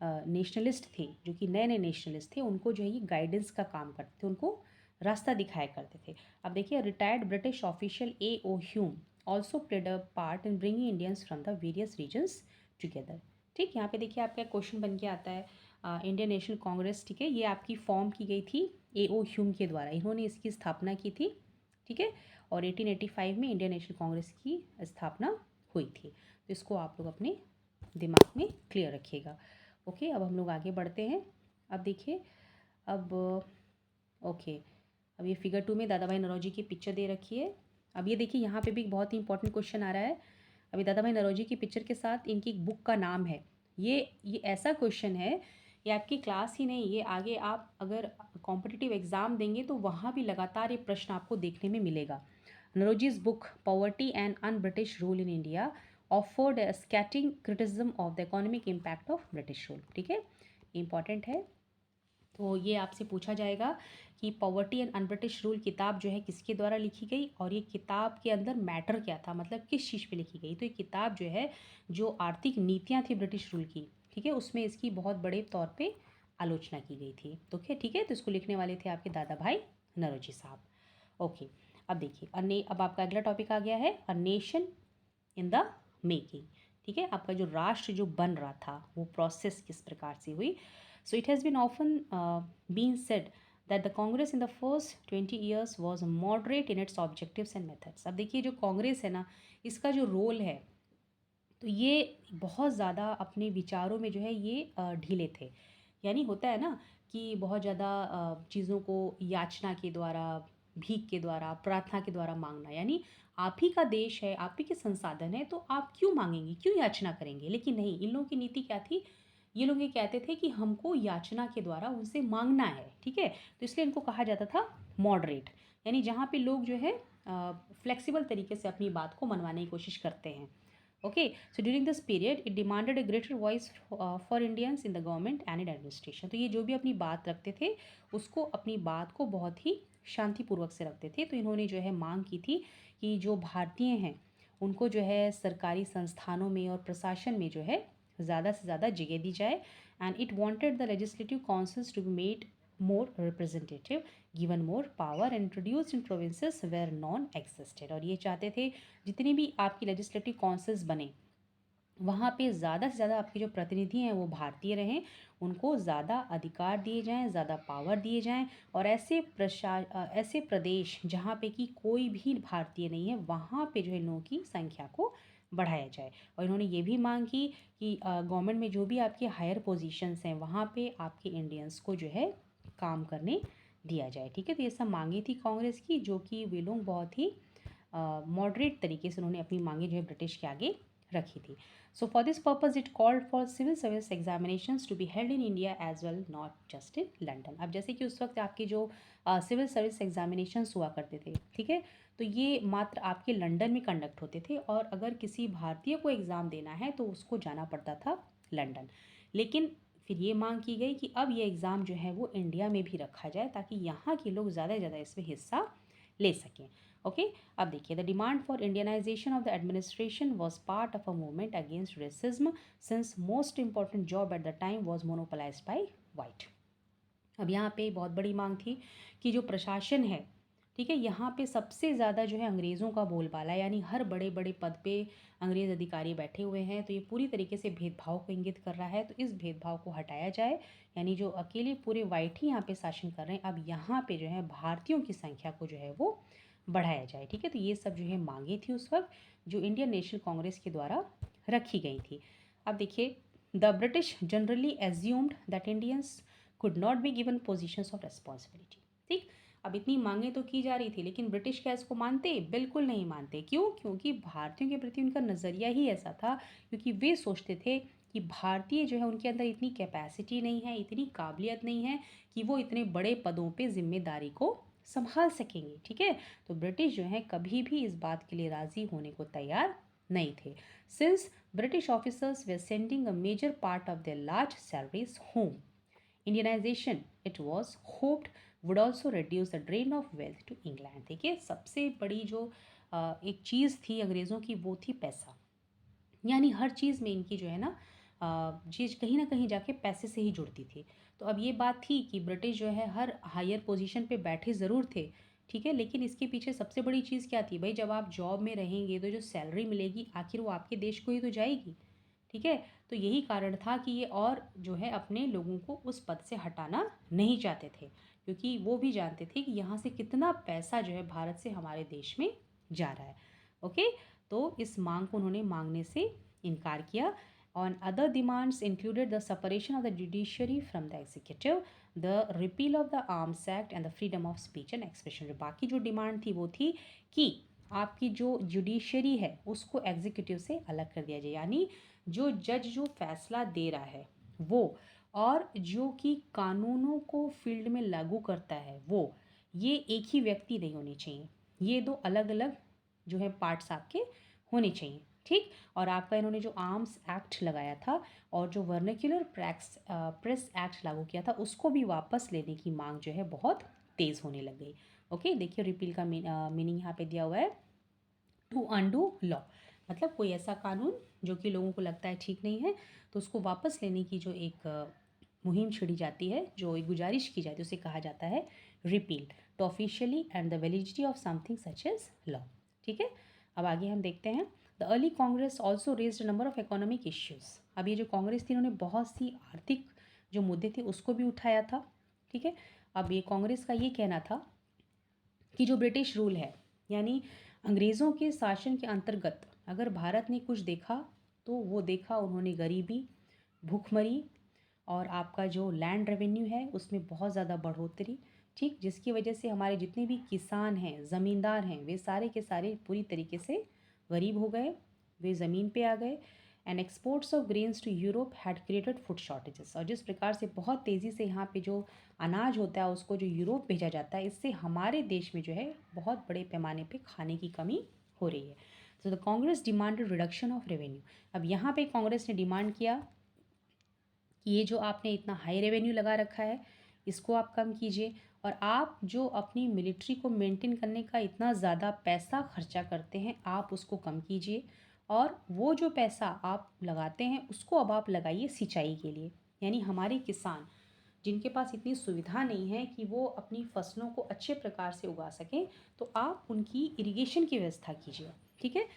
नेशनलिस्ट थे, जो कि नए नए नेशनलिस्ट थे, उनको जो है ये गाइडेंस का काम करते थे, उनको रास्ता दिखाया करते थे। अब देखिए, retired British official A.O. Hume also played a part in bringing Indians from the various regions together. ठीक, यहाँ पे देखिए आपका क्वेश्चन बन के आता है इंडियन नेशनल कांग्रेस, ठीक है, ये आपकी फॉर्म की गई थी A.O. ह्यूम के द्वारा, इन्होंने इसकी स्थापना की थी। ठीक है, और 1885 में इंडियन नेशनल कांग्रेस की स्थापना हुई थी। तो इसको आप लोग अपने दिमाग में क्लियर रखिएगा। ओके, अब हम लोग आगे बढ़ते हैं। अब देखिए, अब ओके, अब ये फिगर 2 में दादा भाई नौरोजी की पिक्चर दे रखी है। अब ये देखिए, यहाँ पे भी बहुत ही इंपॉर्टेंट क्वेश्चन आ रहा है। अभी दादा भाई नौरोजी की पिक्चर के साथ इनकी एक बुक का नाम है। ये ऐसा क्वेश्चन है, ये आपकी क्लास ही नहीं, ये आगे आप अगर कॉम्पिटिटिव एग्जाम देंगे तो वहाँ भी लगातार ये प्रश्न आपको देखने में मिलेगा। नौरोजी's book Poverty and Un-British Rule in India offered a scathing criticism of the economic impact of British rule। ठीक है, इंपॉर्टेंट है। तो ये आपसे पूछा जाएगा कि पॉवर्टी एंड अनब्रिटिश रूल किताब जो है किसके द्वारा लिखी गई, और ये किताब के अंदर मैटर क्या था, मतलब किस चीज़ पे लिखी गई। तो ये किताब जो है, जो आर्थिक नीतियाँ थी ब्रिटिश रूल की, ठीक है, उसमें इसकी बहुत बड़े तौर पे आलोचना की गई थी। तो क्या, ठीक है, तो इसको लिखने वाले थे आपके दादा भाई नौरोजी साहब। ओके, अब देखिए, अब आपका अगला टॉपिक आ गया है अ नेशन इन द मेकिंग। ठीक है, आपका जो राष्ट्र जो बन रहा था वो प्रोसेस किस प्रकार से हुई। So it has been often been said that the Congress in the first 20 years was moderate in its objectives and methods. अब देखिए, जो कांग्रेस है ना, इसका जो रोल है, तो ये बहुत ज़्यादा अपने विचारों में जो है ये ढीले थे। यानी होता है ना कि बहुत ज़्यादा चीज़ों को याचना के द्वारा, भीख के द्वारा, प्रार्थना के द्वारा मांगना, यानी आप ही का देश है, आप ही के संसाधन है, तो आप क्यों मांगेंगे, क्यों याचना करेंगे। लेकिन नहीं, इन लोगों की नीति क्या थी, ये लोग ये कहते थे कि हमको याचना के द्वारा उनसे मांगना है। ठीक है, तो इसलिए इनको कहा जाता था मॉडरेट, यानी जहाँ पे लोग जो है फ्लेक्सिबल तरीके से अपनी बात को मनवाने की कोशिश करते हैं। Okay, so during this period, it demanded a greater voice for Indians in the government and in administration। तो ये जो भी अपनी बात रखते थे, उसको अपनी बात को बहुत ही शांतिपूर्वक से रखते थे। तो इन्होंने जो है मांग की थी कि जो भारतीय हैं उनको जो है सरकारी संस्थानों में और प्रशासन में जो है ज़्यादा से ज़्यादा जगह दी जाए। And it wanted the legislative councils to be made more representative, given more power, introduced in provinces where none existed. और ये चाहते थे जितनी भी आपकी लेजिस्लेटिव काउंसिल्स बने, वहाँ पे ज़्यादा से ज़्यादा आपके जो प्रतिनिधि हैं वो भारतीय रहें, उनको ज़्यादा अधिकार दिए जाएं, ज़्यादा पावर दिए जाएं, और ऐसे प्रदेश जहाँ पे कि कोई भी भारतीय नहीं है, वहाँ पे जो है लोगों की संख्या को बढ़ाया जाए। और इन्होंने ये भी मांग की कि गवर्नमेंट में जो भी आपके हायर पोजीशंस हैं वहाँ पे आपके इंडियंस को जो है काम करने दिया जाए। ठीक है, तो ये सब मांगी थी कांग्रेस की, जो कि वे लोग बहुत ही मॉडरेट तरीके से उन्होंने अपनी मांगे जो है ब्रिटिश के आगे रखी थी। So for this purpose it called for civil service examinations to be held in India as well, not just in London. अब जैसे कि उस वक्त आपके जो सिविल सर्विस एग्जामिनेशंस हुआ करते थे, ठीक है, तो ये मात्र आपके लंदन में कंडक्ट होते थे, और अगर किसी भारतीय को एग्ज़ाम देना है तो उसको जाना पड़ता था लंदन। लेकिन फिर ये मांग की गई कि अब ये एग्ज़ाम जो है वो इंडिया में भी रखा जाए, ताकि यहाँ के लोग ज़्यादा से ज़्यादा इसमें हिस्सा ले सकें। ओके, अब देखिए, the demand for Indianisation of the administration was part of a movement against racism, since most important job at the time was monopolised by white. अब यहाँ पे बहुत बड़ी मांग थी कि जो प्रशासन है, ठीक है, यहाँ पे सबसे ज़्यादा जो है अंग्रेज़ों का बोलबाला, यानी हर बड़े बड़े पद पे अंग्रेज़ अधिकारी बैठे हुए हैं, तो ये पूरी तरीके से भेदभाव को इंगित कर रहा है। तो इस भेदभाव को हटाया जाए, यानी जो अकेले पूरे वाइट ही यहाँ पे शासन कर रहे हैं, अब यहाँ पे जो है भारतीयों की संख्या को जो है वो बढ़ाया जाए। ठीक है, तो ये सब जो है मांगे थी उस वक्त, जो इंडियन नेशनल कांग्रेस के द्वारा रखी गई थी। अब देखिए, the British generally assumed that Indians could not be given positions of responsibility. ठीक, अब इतनी मांगे तो की जा रही थी, लेकिन ब्रिटिश क्या इसको मानते, बिल्कुल नहीं मानते। क्यों? क्योंकि भारतीयों के प्रति उनका नज़रिया ही ऐसा था, क्योंकि वे सोचते थे कि भारतीय जो है उनके अंदर इतनी कैपेसिटी नहीं है, इतनी काबिलियत नहीं है कि वो इतने बड़े पदों पे जिम्मेदारी को संभाल सकेंगे। ठीक है, तो ब्रिटिश जो है कभी भी इस बात के लिए राज़ी होने को तैयार नहीं थे। Since British officers were sending a major part of their large salaries home, Indianisation it was hoped would also reduce the drain of wealth to England. देखिए, सबसे बड़ी जो एक चीज़ थी अंग्रेज़ों की, वो थी पैसा, यानी हर चीज़ में इनकी जो है ना चीज़ कहीं ना कहीं जाके पैसे से ही जुड़ती थी। तो अब ये बात थी कि ब्रिटिश जो है हर हायर पोजीशन पे बैठे ज़रूर थे, ठीक है, लेकिन इसके पीछे सबसे बड़ी चीज़ क्या थी भाई, जब आप जॉब में रहेंगे तो जो सैलरी मिलेगी आखिर वो आपके देश को ही तो जाएगी, ठीक है। तो यही कारण था कि ये और जो है अपने लोगों को उस पद से हटाना नहीं चाहते थे, क्योंकि वो भी जानते थे कि यहाँ से कितना पैसा जो है भारत से हमारे देश में जा रहा है। ओके, तो इस मांग को उन्होंने मांगने से इनकार किया। On other demands included the separation of the judiciary from the executive, the repeal of the arms act and the freedom of speech and expression. बाकी जो डिमांड थी वो थी कि आपकी जो जुडिशरी है उसको एग्जीक्यूटिव से अलग कर दिया जाए, यानी जो जज जो फैसला दे रहा है वो, और जो कि कानूनों को फील्ड में लागू करता है वो, ये एक ही व्यक्ति नहीं होनी चाहिए, ये दो अलग अलग जो है पार्ट्स आपके होने चाहिए, ठीक। और आपका इन्होंने जो आर्म्स एक्ट लगाया था और जो वर्नाक्युलर प्रेस एक्ट लागू किया था उसको भी वापस लेने की मांग जो है बहुत तेज़ होने लग गई। ओके, देखिए रिपील का मीनिंग यहाँ पे दिया हुआ है, टू अंडू लॉ, मतलब कोई ऐसा कानून जो कि लोगों को लगता है ठीक नहीं है तो उसको वापस लेने की जो एक मुहिम छिड़ी जाती है, जो एक गुजारिश की जाती है, उसे कहा जाता है repeal, to officially end the validity of something such as law, ठीक है। अब आगे हम देखते हैं, the early Congress also raised number of economic issues. अब ये जो कांग्रेस थी इन्होंने बहुत सी आर्थिक जो मुद्दे थे उसको भी उठाया था, ठीक है। अब ये कांग्रेस का ये कहना था कि जो ब्रिटिश रूल है, यानी अंग्रेज़ों के शासन के अंतर्गत अगर भारत ने कुछ देखा तो वो देखा उन्होंने गरीबी, भूखमरी, और आपका जो लैंड रेवेन्यू है उसमें बहुत ज़्यादा बढ़ोतरी, ठीक, जिसकी वजह से हमारे जितने भी किसान हैं, ज़मींदार हैं, वे सारे के सारे पूरी तरीके से गरीब हो गए, वे ज़मीन पे आ गए। And exports of grains to Europe had created food shortages, और जिस प्रकार से बहुत तेज़ी से यहाँ पे जो अनाज होता है उसको जो यूरोप भेजा जाता है, इससे हमारे देश में जो है बहुत बड़े पैमाने पे खाने की कमी हो रही है। तो the Congress demanded reduction of revenue. अब यहाँ पे कांग्रेस ने डिमांड किया कि ये जो आपने इतना हाई रेवेन्यू लगा रखा है इसको आप कम कीजिए, और आप जो अपनी मिलिट्री को मेंटेन करने का इतना ज़्यादा पैसा खर्चा करते हैं आप उसको कम कीजिए, और वो जो पैसा आप लगाते हैं उसको अब आप लगाइए सिंचाई के लिए, यानी हमारे किसान जिनके पास इतनी सुविधा नहीं है कि वो अपनी फसलों को अच्छे प्रकार से उगा सकें, तो आप उनकी इरिगेशन की व्यवस्था कीजिए, ठीक है।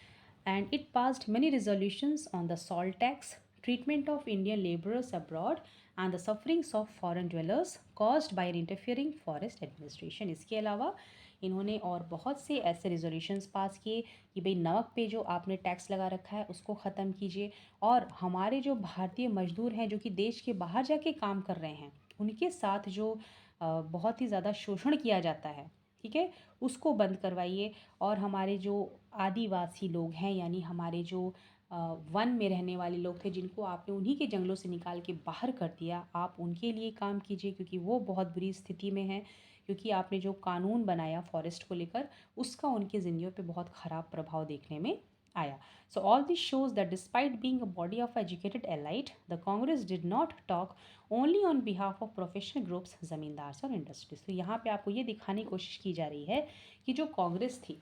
And it passed many resolutions on the salt tax, treatment of Indian laborers abroad and the sufferings of foreign dwellers caused by an interfering forest administration। इसके अलावा इन्होंने और बहुत से ऐसे रेजोल्यूशंस पास किए कि भाई नमक पे जो आपने टैक्स लगा रखा है उसको ख़त्म कीजिए, और हमारे जो भारतीय मजदूर हैं जो कि देश के बाहर जाके काम कर रहे हैं उनके साथ जो बहुत ही ज़्यादा शोषण किया जाता है, ठीक है, उसको बंद करवाइए। और हमारे जो आदिवासी लोग हैं, यानी हमारे जो वन में रहने वाले लोग थे जिनको आपने उन्हीं के जंगलों से निकाल के बाहर कर दिया, आप उनके लिए काम कीजिए, क्योंकि वो बहुत बुरी स्थिति में हैं, क्योंकि आपने जो कानून बनाया फॉरेस्ट को लेकर उसका उनकी ज़िंदगियों पे बहुत ख़राब प्रभाव देखने में आया। So all this shows that despite being a body of educated elite, the Congress did not talk only on behalf of professional groups, zamindars और इंडस्ट्रीज। तो यहाँ पे आपको ये दिखाने की कोशिश की जा रही है कि जो कांग्रेस थी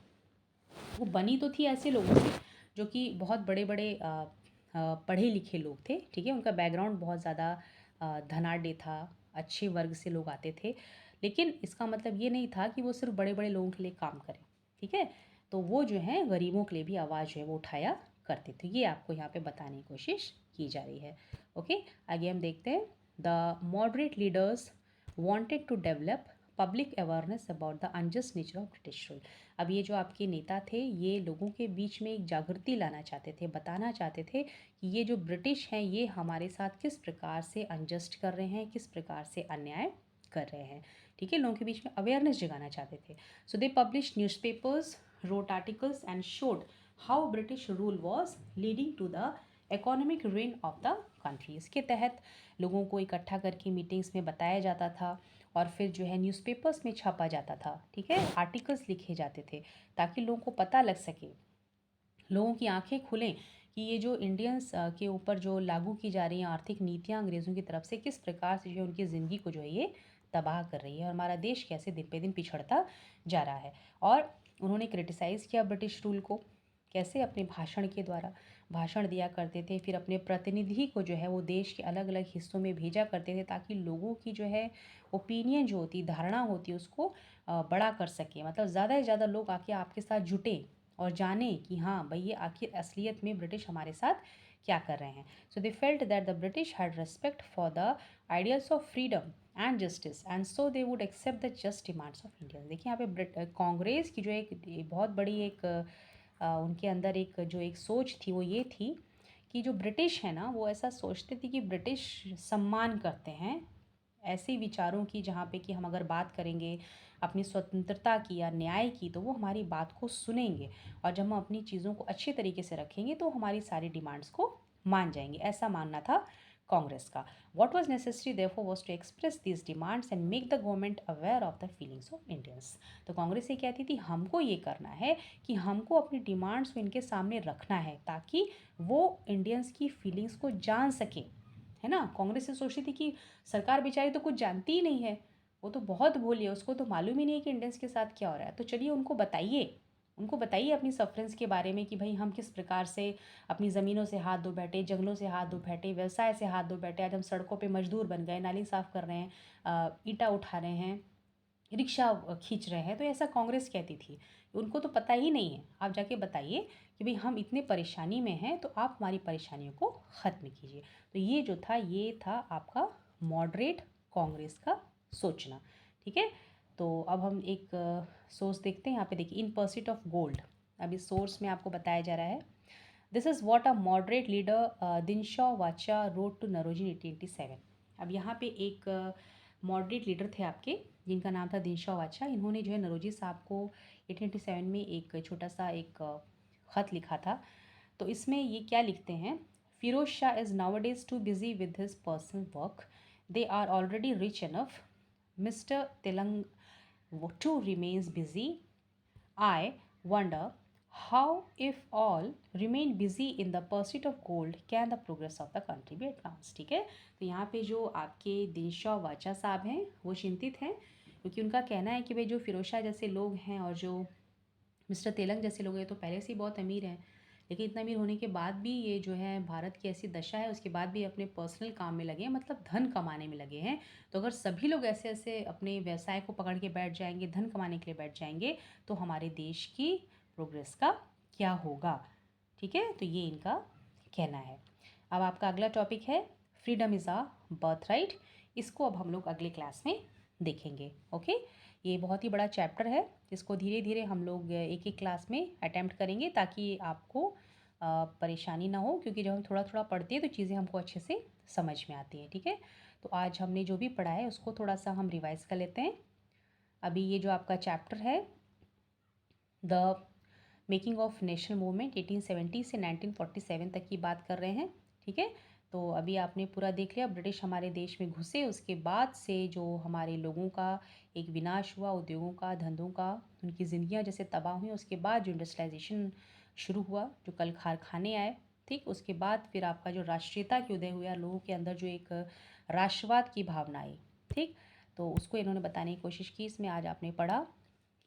वो बनी तो थी ऐसे लोगों से जो कि बहुत बड़े बड़े पढ़े लिखे लोग थे, ठीक है, उनका बैकग्राउंड बहुत ज़्यादा धनाढ़ था, अच्छे वर्ग से लोग आते थे, लेकिन इसका मतलब ये नहीं था कि वो सिर्फ बड़े बड़े लोगों के लिए काम करें, ठीक है। तो वो जो है गरीबों के लिए भी आवाज़ जो है वो उठाया करते थे, ये आपको यहाँ पे बताने की कोशिश की जा रही है। ओके, आगे हम देखते हैं, the moderate leaders wanted to develop public awareness about the unjust nature of British rule. अब ये जो आपके नेता थे ये लोगों के बीच में एक जागृति लाना चाहते थे, बताना चाहते थे कि ये जो ब्रिटिश हैं ये हमारे साथ किस प्रकार से अनजस्ट कर रहे हैं, किस प्रकार से अन्याय कर रहे हैं, ठीक है, लोगों के बीच में अवेयरनेस जगाना चाहते थे। So they publish newspapers, wrote articles and showed how British rule was leading to the economic ruin of the country. इसके तहत लोगों को इकट्ठा करके मीटिंग्स में बताया जाता था और फिर जो है न्यूज़पेपर्स में छापा जाता था, ठीक है, आर्टिकल्स लिखे जाते थे ताकि लोगों को पता लग सके, लोगों की आंखें खुलें कि ये जो इंडियंस के ऊपर जो लागू की जा रही हैं आर्थिक नीतियाँ अंग्रेज़ों की तरफ से किस प्रकार से जो है उनकी ज़िंदगी को जो है ये तबाह कर रही है, और हमारा देश कैसे दिन पे दिन पिछड़ता जा रहा है। और उन्होंने क्रिटिसाइज़ किया ब्रिटिश रूल को, कैसे, अपने भाषण के द्वारा। भाषण दिया करते थे, फिर अपने प्रतिनिधि को जो है वो देश के अलग अलग हिस्सों में भेजा करते थे ताकि लोगों की जो है ओपिनियन जो होती, धारणा होती, उसको बड़ा कर सके, मतलब ज़्यादा से ज़्यादा लोग आके आपके साथ जुटे और जाने कि हाँ भाई ये आखिर असलियत में ब्रिटिश हमारे साथ क्या कर रहे हैं। So they felt that the British had respect for the ideals of freedom and justice and so they would accept the just demands of Indians. देखिए यहाँ पे कांग्रेस की जो एक बहुत बड़ी एक उनके अंदर एक जो एक सोच थी वो ये थी कि जो ब्रिटिश है ना वो ऐसा सोचते थे कि ब्रिटिश सम्मान करते हैं ऐसे विचारों की जहाँ पे कि हम अगर बात करेंगे अपनी स्वतंत्रता की या न्याय की तो वो हमारी बात को सुनेंगे, और जब हम अपनी चीज़ों को अच्छे तरीके से रखेंगे तो हमारी सारी डिमांड्स को मान जाएंगे, ऐसा मानना था कांग्रेस का। What was necessary therefore was to express these demands and make the government aware of the feelings of Indians. तो कांग्रेस ये कहती थी हमको ये करना है कि हमको अपनी डिमांड्स को इनके सामने रखना है ताकि वो इंडियंस की फीलिंग्स को जान सकें, है ना। कांग्रेस से सोचती थी कि सरकार बेचारी तो कुछ जानती ही नहीं है, वो तो बहुत भोली है, उसको तो मालूम ही नहीं है कि इंडियंस के साथ क्या हो रहा है। तो चलिए उनको बताइए अपनी सफरेंस के बारे में कि भाई हम किस प्रकार से अपनी ज़मीनों से हाथ धो बैठे, जंगलों से हाथ धो बैठे, व्यवसाय से हाथ धो बैठे, आज हम सड़कों पे मजदूर बन गए, नाली साफ़ कर रहे हैं, ईंटा उठा रहे हैं, रिक्शा खींच रहे हैं। तो ऐसा कांग्रेस कहती थी, उनको तो पता ही नहीं है। आप जाके बताइए कि भाई हम इतने परेशानी में हैं तो आप हमारी परेशानियों को ख़त्म कीजिए। तो ये जो था ये था आपका मॉडरेट कांग्रेस का सोचना, ठीक है। तो अब हम एक सोर्स देखते हैं, यहाँ पे देखिए इन परस्यूट ऑफ गोल्ड। अब इस सोर्स में आपको बताया जा रहा है this is what a moderate leader Dinshaw वाचा रोड टू नरोजी 1887। अब यहाँ पे एक मॉडरेट लीडर थे आपके जिनका नाम था दिनशा वाचा। इन्होंने जो है नरोजी साहब को 1887 में एक छोटा सा एक ख़त लिखा था। तो इसमें ये क्या लिखते हैं, Pherozeshah is nowadays too busy with his personal work, they are already rich enough, mister Telang too remains busy, I wonder how, if all remain busy in the pursuit of gold, can the progress of the country be advanced। ठीक है। तो यहाँ पे जो आपके दिनशा वाचा साहब हैं वो चिंतित हैं क्योंकि उनका कहना है कि भाई जो फिरोज शाह जैसे लोग हैं और जो मिस्टर तेलंग जैसे लोग हैं तो पहले से ही बहुत अमीर हैं, लेकिन इतना अमीर होने के बाद भी ये जो है भारत की ऐसी दशा है, उसके बाद भी अपने पर्सनल काम में लगे हैं, मतलब धन कमाने में लगे हैं। तो अगर सभी लोग ऐसे ऐसे अपने व्यवसाय को पकड़ के बैठ जाएंगे, धन कमाने के लिए बैठ जाएंगे, तो हमारे देश की प्रोग्रेस का क्या होगा। ठीक है, तो ये इनका कहना है। अब आपका अगला टॉपिक है freedom is a birth right. इसको अब हम लोग अगले क्लास में देखेंगे। ओके, ये बहुत ही बड़ा चैप्टर है, इसको धीरे धीरे हम लोग एक एक क्लास में अटैम्प्ट करेंगे ताकि आपको परेशानी ना हो, क्योंकि जब हम थोड़ा थोड़ा पढ़ते हैं तो चीज़ें हमको अच्छे से समझ में आती हैं। ठीक है, तो आज हमने जो भी पढ़ा है उसको थोड़ा सा हम रिवाइज कर लेते हैं। अभी ये जो आपका चैप्टर है the making of national movement 1870 से 1947 तक की बात कर रहे हैं। ठीक है, तो अभी आपने पूरा देख लिया, ब्रिटिश हमारे देश में घुसे, उसके बाद से जो हमारे लोगों का एक विनाश हुआ, उद्योगों का, धंधों का, उनकी ज़िंदगियां जैसे तबाह हुई, उसके बाद जो इंडस्ट्रियलाइजेशन शुरू हुआ, जो कल कारखाने आए, ठीक, उसके बाद फिर आपका जो राष्ट्रीयता के उदय हुआ, लोगों के अंदर जो एक राष्ट्रवाद की भावना आई, ठीक, तो उसको इन्होंने बताने की कोशिश की। इसमें आज आपने पढ़ा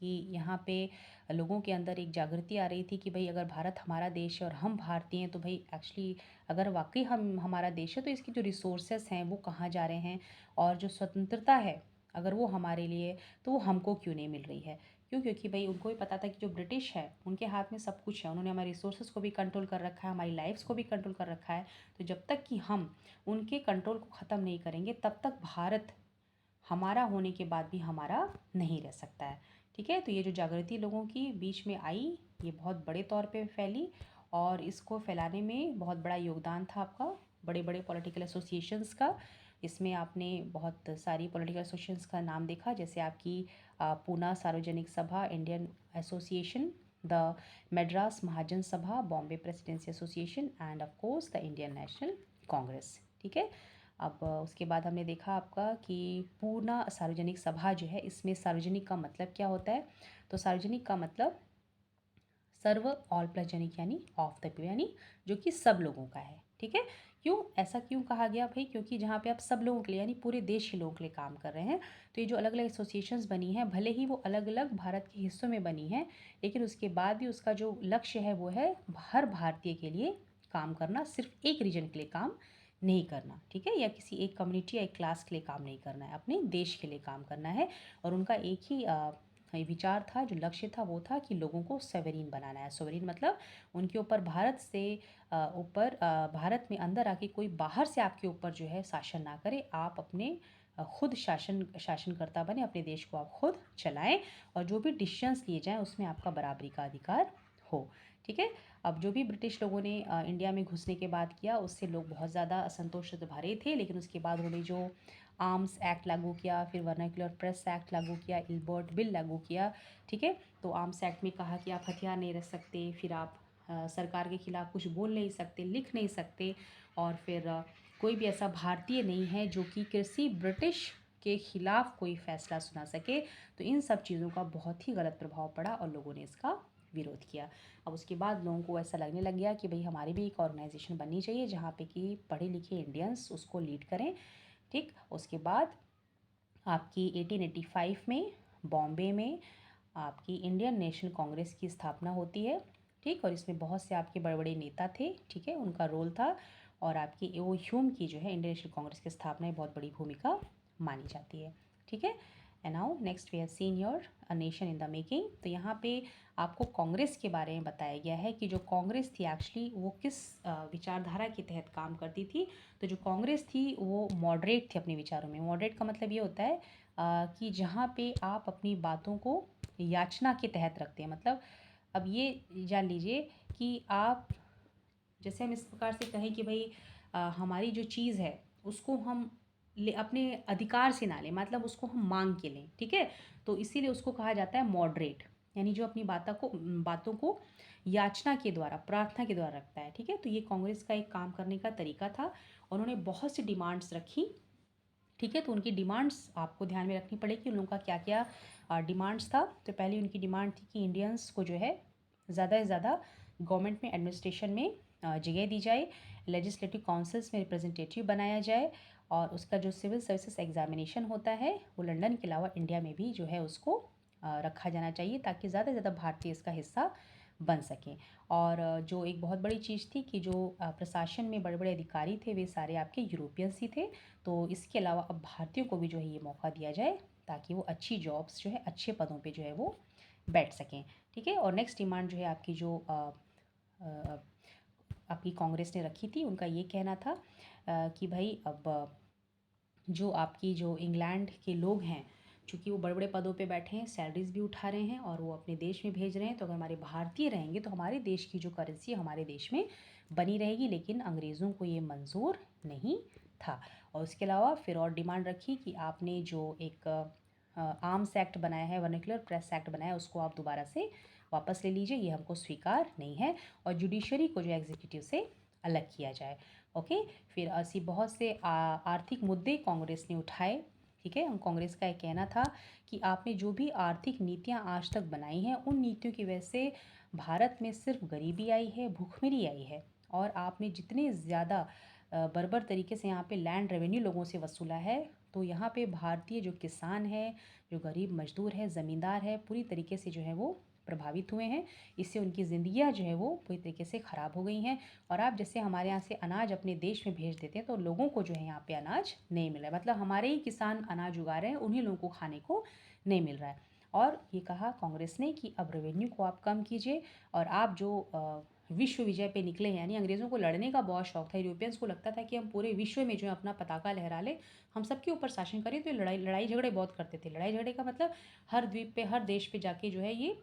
कि यहाँ पे लोगों के अंदर एक जागृति आ रही थी कि भाई अगर भारत हमारा देश है और हम भारतीय हैं तो भाई एक्चुअली अगर वाकई हम हमारा देश है तो इसकी जो रिसोर्सेस हैं वो कहाँ जा रहे हैं, और जो स्वतंत्रता है अगर वो हमारे लिए तो वो हमको क्यों नहीं मिल रही है। क्यों? क्योंकि भाई उनको भी पता था कि जो ब्रिटिश है उनके हाथ में सब कुछ है, उन्होंने हमारे रिसोर्सेज को भी कंट्रोल कर रखा है, हमारी लाइफ्स को भी कंट्रोल कर रखा है। तो जब तक कि हम उनके कंट्रोल को ख़त्म नहीं करेंगे तब तक भारत हमारा होने के बाद भी हमारा नहीं रह सकता है। ठीक है, तो ये जो जागृति लोगों की बीच में आई ये बहुत बड़े तौर पे फैली, और इसको फैलाने में बहुत बड़ा योगदान था आपका बड़े बड़े पॉलिटिकल एसोसिएशंस का। इसमें आपने बहुत सारी पॉलिटिकल एसोसिएशंस का नाम देखा, जैसे आपकी पूना सार्वजनिक सभा, Indian Association, the Madras Mahajan सभा, Bombay Presidency Association end of course the Indian National Congress. ठीक है, अब उसके बाद हमने देखा आपका कि पूर्ण सार्वजनिक सभा जो है, इसमें सार्वजनिक का मतलब क्या होता है, तो सार्वजनिक का मतलब सर्व, ऑल प्लस जनिक यानी ऑफ द पीपल, यानी जो कि सब लोगों का है। ठीक है, क्यों ऐसा क्यों कहा गया भाई, क्योंकि जहाँ पे आप सब लोगों के लिए यानी पूरे देश के लोगों के लिए काम कर रहे हैं, तो ये जो अलग अलग एसोसिएशंस बनी हैं भले ही वो अलग अलग भारत के हिस्सों में बनी हैं, लेकिन उसके बाद भी उसका जो लक्ष्य है वो है हर भारतीय के लिए काम करना, सिर्फ एक रीजन के लिए काम नहीं करना, ठीक है, या किसी एक कम्युनिटी या एक क्लास के लिए काम नहीं करना है, अपने देश के लिए काम करना है। और उनका एक ही विचार था, जो लक्ष्य था वो था कि लोगों को सोवरेन बनाना है। सोवरेन मतलब उनके ऊपर भारत से ऊपर भारत में अंदर आके कोई बाहर से आपके ऊपर जो है शासन ना करे, आप अपने खुद शासनकर्ता बने, अपने देश को आप खुद चलाएं और जो भी डिसीजंस लिए जाएं उसमें आपका बराबरी का अधिकार हो, ठीक है। अब जो भी ब्रिटिश लोगों ने इंडिया में घुसने के बाद किया उससे लोग बहुत ज़्यादा असंतोष से भरे थे, लेकिन उसके बाद उन्होंने जो आर्म्स एक्ट लागू किया, फिर वर्नाक्युलर प्रेस एक्ट लागू किया, इल्बर्ट बिल लागू किया, ठीक है। तो आर्म्स एक्ट में कहा कि आप हथियार नहीं रख सकते, फिर आप सरकार के खिलाफ कुछ बोल नहीं सकते, लिख नहीं सकते, और फिर कोई भी ऐसा भारतीय नहीं है जो कि किसी ब्रिटिश के खिलाफ कोई फैसला सुना सके। तो इन सब चीज़ों का बहुत ही गलत प्रभाव पड़ा और लोगों ने इसका विरोध किया। अब उसके बाद लोगों को ऐसा लगने लग गया कि भाई हमारी भी एक ऑर्गेनाइजेशन बननी चाहिए जहाँ पे कि पढ़े लिखे इंडियंस उसको लीड करें, ठीक। उसके बाद आपकी 1885 में बॉम्बे में आपकी इंडियन नेशनल कांग्रेस की स्थापना होती है, ठीक। और इसमें बहुत से आपके बड़े बड़े नेता थे, ठीक है, उनका रोल था। और आपकी वो ह्यूम की जो है इंडियन नेशनल कांग्रेस की स्थापना में बहुत बड़ी भूमिका मानी जाती है, ठीक है। And now next we have seen your a nation in the making. तो यहाँ पे आपको कांग्रेस के बारे में बताया गया है कि जो कांग्रेस थी एक्चुअली वो किस विचारधारा के तहत काम करती थी। तो जो कांग्रेस थी वो मॉडरेट थी अपने विचारों में। मॉडरेट का मतलब ये होता है कि जहाँ पे आप अपनी बातों को याचना के तहत रखते हैं। मतलब अब ये जान लीजिए कि आप, जैसे हम इस प्रकार से कहें कि भाई हमारी जो चीज़ है उसको हम ले अपने अधिकार से ना लें, मतलब उसको हम मांग के लें, ठीक है। तो इसीलिए उसको कहा जाता है मॉडरेट, यानी जो अपनी बातों को याचना के द्वारा, प्रार्थना के द्वारा रखता है, ठीक है। तो ये कांग्रेस का एक काम करने का तरीका था। और उन्होंने बहुत सी डिमांड्स रखी, ठीक है। तो उनकी डिमांड्स आपको ध्यान में रखनी पड़ेगी, उन लोगों का क्या क्या डिमांड्स था। तो पहली उनकी डिमांड थी कि इंडियंस को जो है ज़्यादा से ज़्यादा गवर्नमेंट में, एडमिनिस्ट्रेशन में जगह दी जाए, लेजिस्लेटिव काउंसिल्स में रिप्रेजेंटेटिव बनाया जाए, और उसका जो सिविल सर्विसेज एग्जामिनेशन होता है वो लंदन के अलावा इंडिया में भी जो है उसको रखा जाना चाहिए, ताकि ज़्यादा से ज़्यादा भारतीय इसका हिस्सा बन सकें। और जो एक बहुत बड़ी चीज़ थी कि जो प्रशासन में बड़े बड़े अधिकारी थे वे सारे आपके यूरोपियंस ही थे। तो इसके अलावा अब भारतीयों को भी जो है ये मौका दिया जाए ताकि वो अच्छी जॉब्स जो है, अच्छे पदों पे जो है वो बैठ सकें, ठीक है। और नेक्स्ट डिमांड जो है आपकी जो आपकी कांग्रेस ने रखी थी, उनका ये कहना था कि भाई अब जो आपकी जो इंग्लैंड के लोग हैं, चूँकि वो बड़े बड़े पदों पे बैठे हैं, सैलरीज भी उठा रहे हैं और वो अपने देश में भेज रहे हैं, तो अगर हमारे भारतीय रहेंगे तो हमारे देश की जो करेंसी हमारे देश में बनी रहेगी। लेकिन अंग्रेज़ों को ये मंजूर नहीं था। और उसके अलावा फिर और डिमांड रखी कि आपने जो एक आर्म्स एक्ट बनाया है, वर्नाक्युलर प्रेस एक्ट बनाया है, उसको आप दोबारा से वापस ले लीजिए, ये हमको स्वीकार नहीं है। और जुडिशरी को जो एग्जीक्यूटिव से अलग किया जाए, ओके। फिर ऐसी बहुत से आर्थिक मुद्दे कांग्रेस ने उठाए, ठीक है। कांग्रेस का ये कहना था कि आपने जो भी आर्थिक नीतियां आज तक बनाई हैं उन नीतियों की वजह से भारत में सिर्फ गरीबी आई है, भूखमरी आई है। और आपने जितने ज़्यादा बर्बर तरीके से यहाँ पे लैंड रेवेन्यू लोगों से वसूला है, तो यहाँ पे भारतीय जो किसान है, जो गरीब मजदूर है, ज़मींदार है, पूरी तरीके से जो है वो प्रभावित हुए हैं। इससे उनकी ज़िंदगियाँ जो है वो पूरी तरीके से ख़राब हो गई हैं। और आप जैसे हमारे यहाँ से अनाज अपने देश में भेज देते हैं तो लोगों को जो है यहाँ पे अनाज नहीं मिल रहा है, मतलब हमारे ही किसान अनाज उगा रहे हैं, उन्हीं लोगों को खाने को नहीं मिल रहा है। और ये कहा कांग्रेस ने कि अब रेवेन्यू को आप कम कीजिए, और आप जो विश्व विजय पे निकले हैं, यानी अंग्रेज़ों को लड़ने का बहुत शौक था, यूरोपियंस को लगता था कि हम पूरे विश्व में जो है अपना पताका लहरा लें, हम सबके ऊपर शासन करें। तो लड़ाई लड़ाई झगड़े बहुत करते थे। लड़ाई झगड़े का मतलब हर द्वीप पे, हर देश पे जाके जो है ये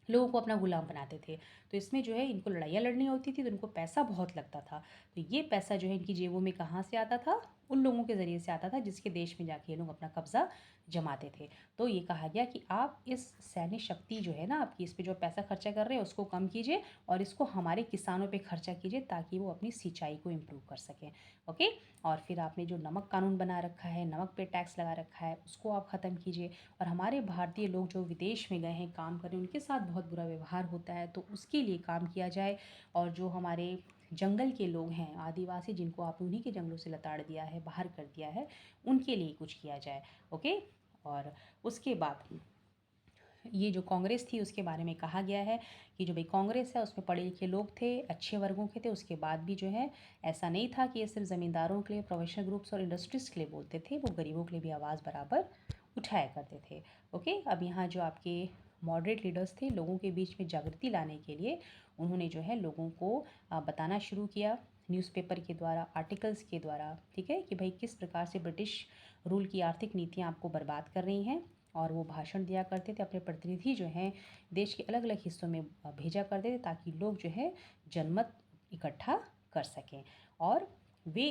लोगों को अपना गुलाम बनाते थे। तो इसमें जो है इनको लड़ाइयाँ लड़नी होती थी, तो इनको पैसा बहुत लगता था। तो ये पैसा जो है इनकी जेबों में कहाँ से आता था? उन लोगों के ज़रिए से आता था जिसके देश में जाके ये लोग अपना कब्ज़ा जमाते थे। तो ये कहा गया कि आप इस सैन्य शक्ति जो है ना आपकी, इस पे जो पैसा खर्चा कर रहे हैं उसको कम कीजिए और इसको हमारे किसानों पे खर्चा कीजिए ताकि वो अपनी सिंचाई को इम्प्रूव कर सकें, ओके। और फिर आपने जो नमक कानून बना रखा है, नमक पे टैक्स लगा रखा है, उसको आप ख़त्म कीजिए। और हमारे भारतीय लोग जो विदेश में गए हैं काम करने, उनके साथ बहुत बुरा व्यवहार होता है, तो उसके लिए काम किया जाए। और जो हमारे जंगल के लोग हैं, आदिवासी, जिनको आपने उन्हीं के जंगलों से लताड़ दिया है, बाहर कर दिया है, उनके लिए कुछ किया जाए, ओके। और उसके बाद ये जो कांग्रेस थी उसके बारे में कहा गया है कि जो भाई कांग्रेस है उसमें पढ़े लिखे लोग थे, अच्छे वर्गों के थे। उसके बाद भी जो है ऐसा नहीं था कि ये सिर्फ ज़मींदारों के लिए, प्रोफेशनल ग्रुप्स और इंडस्ट्रीज के लिए बोलते थे, वो गरीबों के लिए भी आवाज़ बराबर उठाया करते थे। ओके, अब यहाँ जो आपके मॉडरेट लीडर्स थे, लोगों के बीच में जागृति लाने के लिए उन्होंने जो है लोगों को बताना शुरू किया न्यूज़पेपर के द्वारा, आर्टिकल्स के द्वारा, ठीक है, कि भाई किस प्रकार से ब्रिटिश रूल की आर्थिक नीतियाँ आपको बर्बाद कर रही हैं। और वो भाषण दिया करते थे, अपने प्रतिनिधि जो हैं देश के अलग अलग हिस्सों में भेजा करते थे ताकि लोग जो है जनमत इकट्ठा कर सकें। और वे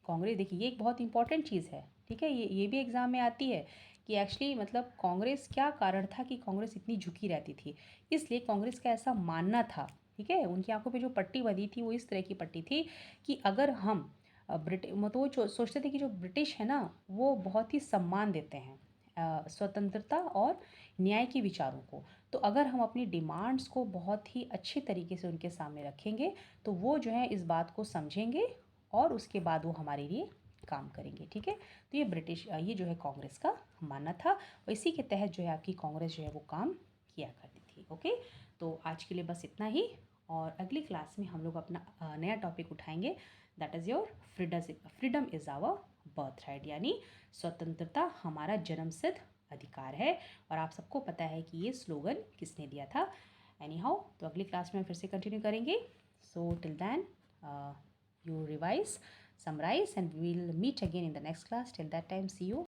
कांग्रेस, देखिए ये एक बहुत इंपॉर्टेंट चीज़ है, ठीक है, ये भी एग्ज़ाम में आती है कि एक्चुअली मतलब कांग्रेस, क्या कारण था कि कांग्रेस इतनी झुकी रहती थी। इसलिए कांग्रेस का ऐसा मानना था, ठीक है, उनकी आंखों पे जो पट्टी बंधी थी वो इस तरह की पट्टी थी कि अगर हम मतलब वो सोचते थे कि जो ब्रिटिश है ना वो बहुत ही सम्मान देते हैं स्वतंत्रता और न्याय के विचारों को। तो अगर हम अपनी डिमांड्स को बहुत ही अच्छे तरीके से उनके सामने रखेंगे तो वो जो है इस बात को समझेंगे और उसके बाद वो हमारे लिए काम करेंगे, ठीक है। तो ये जो है कांग्रेस का मानना था और इसी के तहत जो है आपकी कांग्रेस जो है वो काम किया करती थी। ओके, तो आज के लिए बस इतना ही और अगली क्लास में हम लोग अपना नया टॉपिक उठाएंगे, that is your freedom is our birth right, यानी स्वतंत्रता हमारा जन्मसिद्ध अधिकार है। और आप सबको पता है कि ये स्लोगन किसने दिया था। एनी हाउ, तो अगली क्लास में हम फिर से कंटिन्यू करेंगे। So till then you revise, summarize, and we'll meet again in the next class. Till that time, see you.